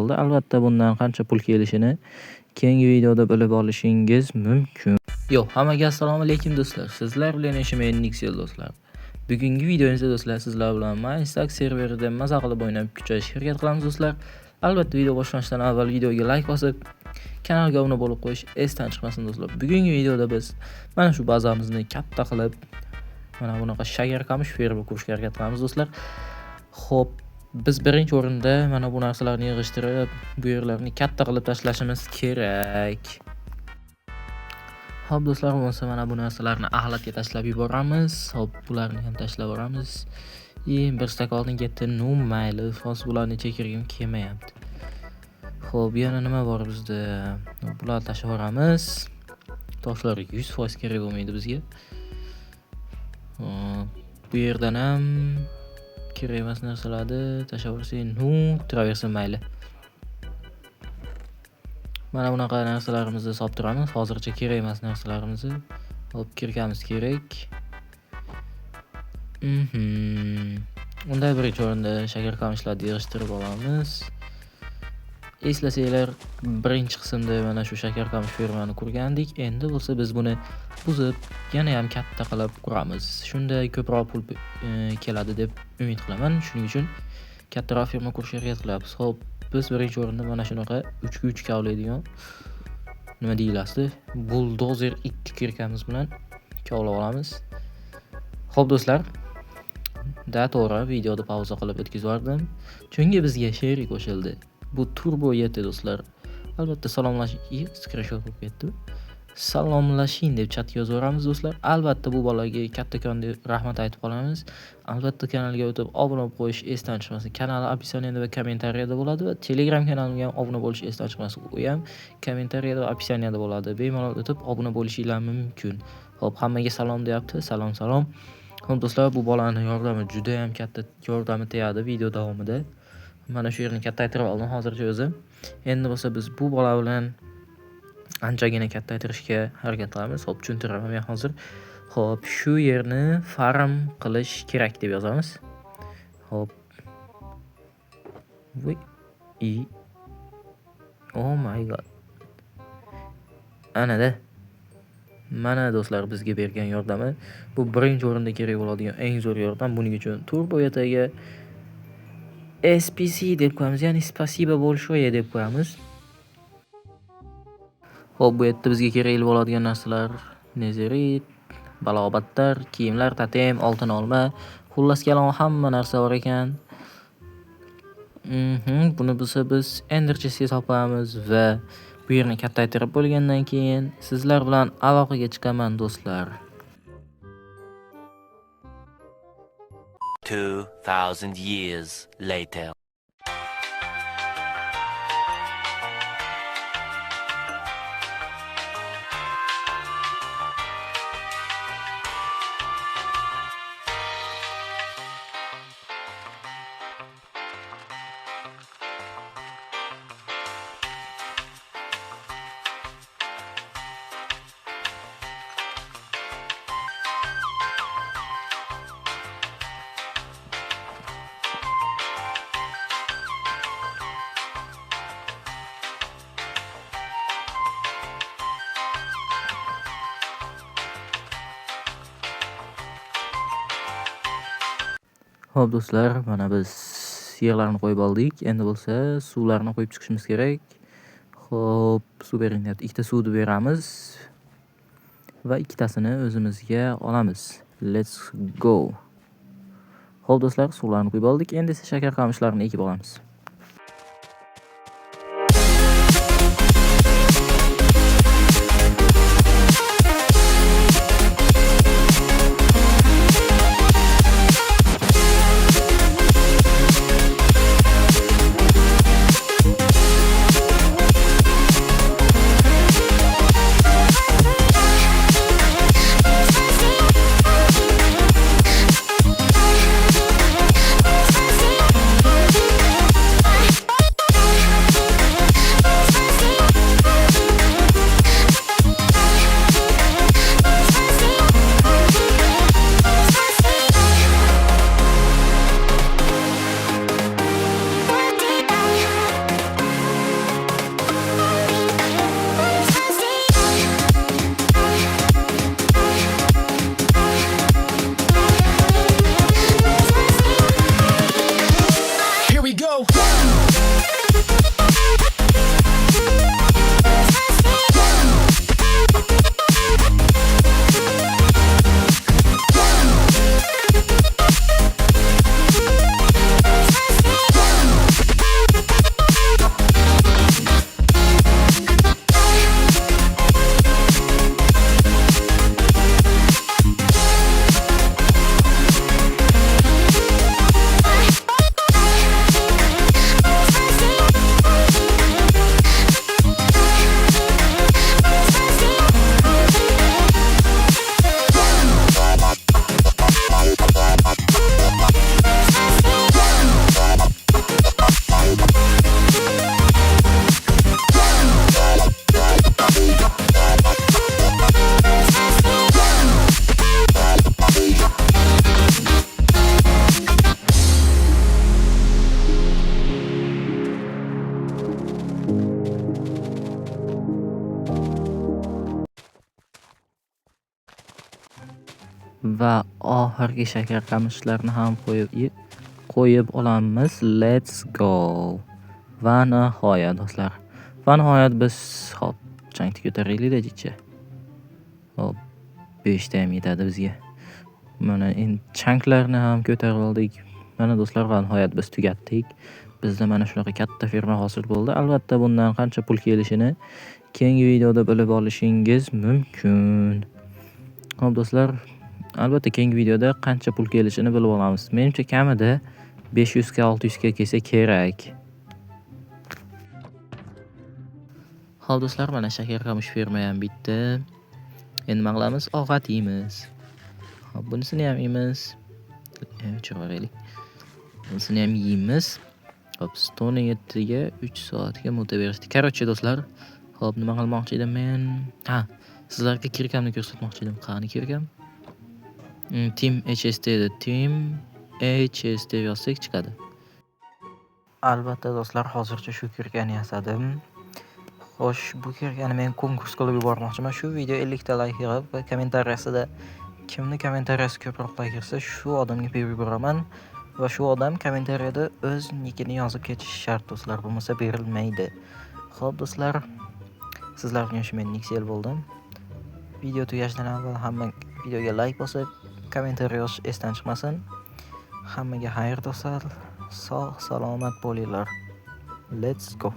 qoldi. Albatta bundan qancha pul kelishini keyingi videoda bilib olishingiz mumkin. Yo'q, hammaga assalomu alaykum do'stlar. Sizlar bilan men Nixel do'stlar. Bugungi videomizda do'stlar sizlar bilan Minestack serverida maza qilib o'ynab kuchayishga harakat qilamiz do'stlar. Albatta video boshlanishdan avval videoga like bosib, kanalga obuna bo'lib qo'yish esdan chiqmasin do'stlar. Bugungi videoda biz mana shu bazamizni katta qilib, mana bunaqa shakar qamish ferma qurishga harakat qilamiz do'stlar. Xo'p, biz birinchi o'rinda mana bu narsalarni yig'ishtirib, bu yerlarni katta qilib tashlashimiz kerak. Xo'p do'stlar, bo'lsa mana bu narsalarni axlatga tashlab yuboramiz. Xo'p, bularni ham tashlab yuboramiz. Bir stakonni ketdi, no mayli, hozir bularni chekirgim kelmayapti. Xo'p, yana nima bor bizda? Bularni tashlab yuboramiz. Toshlar 100% kerak bo'lmaydi bizga. Bu yerdan ham kerak emas narsalarni tashlab yuborsak, turaversin mayli. Mana bunaqa narsalarimizni solib turamiz. Hozircha kerak emas narsalarimizni olib kirgamiz kerak. Unda birinchi o'rinda shakar qamishlarni yig'ishtirib olamiz. Eslasanglar, birinchi qismda mana shu shakar qamish fermani qurgandik. Endi bo'lsa biz buni buzib, yana ham katta qilib quramiz. Shunda ko'proq pul keladi deb umid qilaman. Shuning uchun kattaroq ferma qurishga harakat qilyapmiz. Xo'p, biz birinchi o'rinda mana shunaqa 3 ga 3 kavlaydigan nima deyiladi? Buldozer 2 kirkamiz bilan kavlab olamiz. Xo'p do'stlar, to'g'ri videoni pauza qilib o'tkazib yubordim. Chunki bizga sherik qo'shildi. Bu Turbo YT do'stlar. Albatta salomlashing, screenshot bo'lib ketdi. Salomlashing deb chatga yozaveramiz do'stlar. Albatta bu bolaga kattakon deb rahmat aytib qolamiz. Albatta kanalga o'tib obuna bo'lib qo'yish esdan chiqmasin. Kanal opsiyoniyada va kommentariyada bo'ladi va Telegram kanalimga ham obuna bo'lish esdan chiqmasin. U ham kommentariyada va opsiyoniyada bo'ladi. Bemalol o'tib obuna bo'lishingiz mumkin. Xo'p, hammaga salom deyapti. Salom. Xo'p do'stlar, bu bolaning yordami juda ham katta yordami tegadi video davomida. Mana shu yerni kattaytirib oldim hozircha o'zim. Endi bo'lsa biz bu bola bilan anchagina kattaytirishga harakat qilamiz. Xo'p, tushuntiraman men hozir. Xo'p, shu yerni farm qilish kerak deb yozamiz. Xo'p. Oh my god. Mana do'stlar bizga bergan yordami. Bu birinchi o'rinda kerak bo'ladigan eng zo'r yordam. Buning uchun Turbo YTga SPC deb qo'yamiz, ya'ni spasiba большое deb qo'yamiz. Xo'p, bu yerda bizga kerak bo'ladigan narsalar nezerit, balobatlar, kiyimlar, totem, oltin olma, xullas kalom hamma narsa bor ekan. Buni biz Ender chestga solamiz va bu yerni kattaytirib bo'lgandan keyin sizlar bilan aloqaga chiqaman do'stlar. 2000 years later. Xo'p do'stlar, mana biz yerlarni qo'yib oldik. Endi bo'lsa suvlarni qo'yib chiqishimiz kerak. Xo'p, suv berilyapti. Ikkita suvni beramiz va ikkitasini o'zimizga olamiz. Let's go. Xo'p do'stlar, suvlarni qo'yib oldik. Endi esa shakar qamishlarini ekib olamiz. va oxirgi shakar qamishlarni ham qo'yib olamiz. Let's go. Va nihoyat do'stlar. Va nihoyat biz hop changni ko'taraylik-da jicha. Hop 5 ta ham yetadi bizga. Mana endi chanklarni ham ko'tarib oldik. Mana do'stlar, va nihoyat biz tugatdik. Bizda mana shunaqa katta ferma hosil bo'ldi. Albatta bundan qancha pul kelishini keyingi videoda bilib olishingiz mumkin. Hop do'stlar, albatta keyingi videoda qancha pul kelishini bilib olamiz. Menimcha kamida 500 ga 600 ga kelsa kerak. Hop do'stlar, mana shakar qamish ferma ham bitdi. Endi nima qilamiz? Ovqat yeymiz. Hop, bunisini ham yeymiz. O'chiraylik. Bunisini ham yeymiz. Hop, 7 ga 3 soatga muta berishdi. Короче do'stlar, hop nima qilmoqchi edim men? Sizlarga kirkamni ko'rsatmoqchi edim. Qani kirkam? Team HST edi. Team HST yozsak chiqadi. Albatta do'stlar, hozircha shu kirkani yasadim. Xo'sh, bu kirkani men konkurs qilib yubormoqchiman. Shu video 50 ta like yig'ib va kommentariyasida kimni kommentariyasi ko'proq like kirsa, shu odamga berib yuboraman. Va shu odam kommentariyada o'z nikini yozib ketishi shart do'stlar, bo'lmasa berilmaydi. Xo'p do'stlar, sizlar uchun shu men Nixel bo'ldim. Video tugashidan avval hamma videoga like bosib, kommentariy yozish esdan chiqmasin. Hammaga xayr do'stlar. Sog' salomat bo'linglar. Let's go.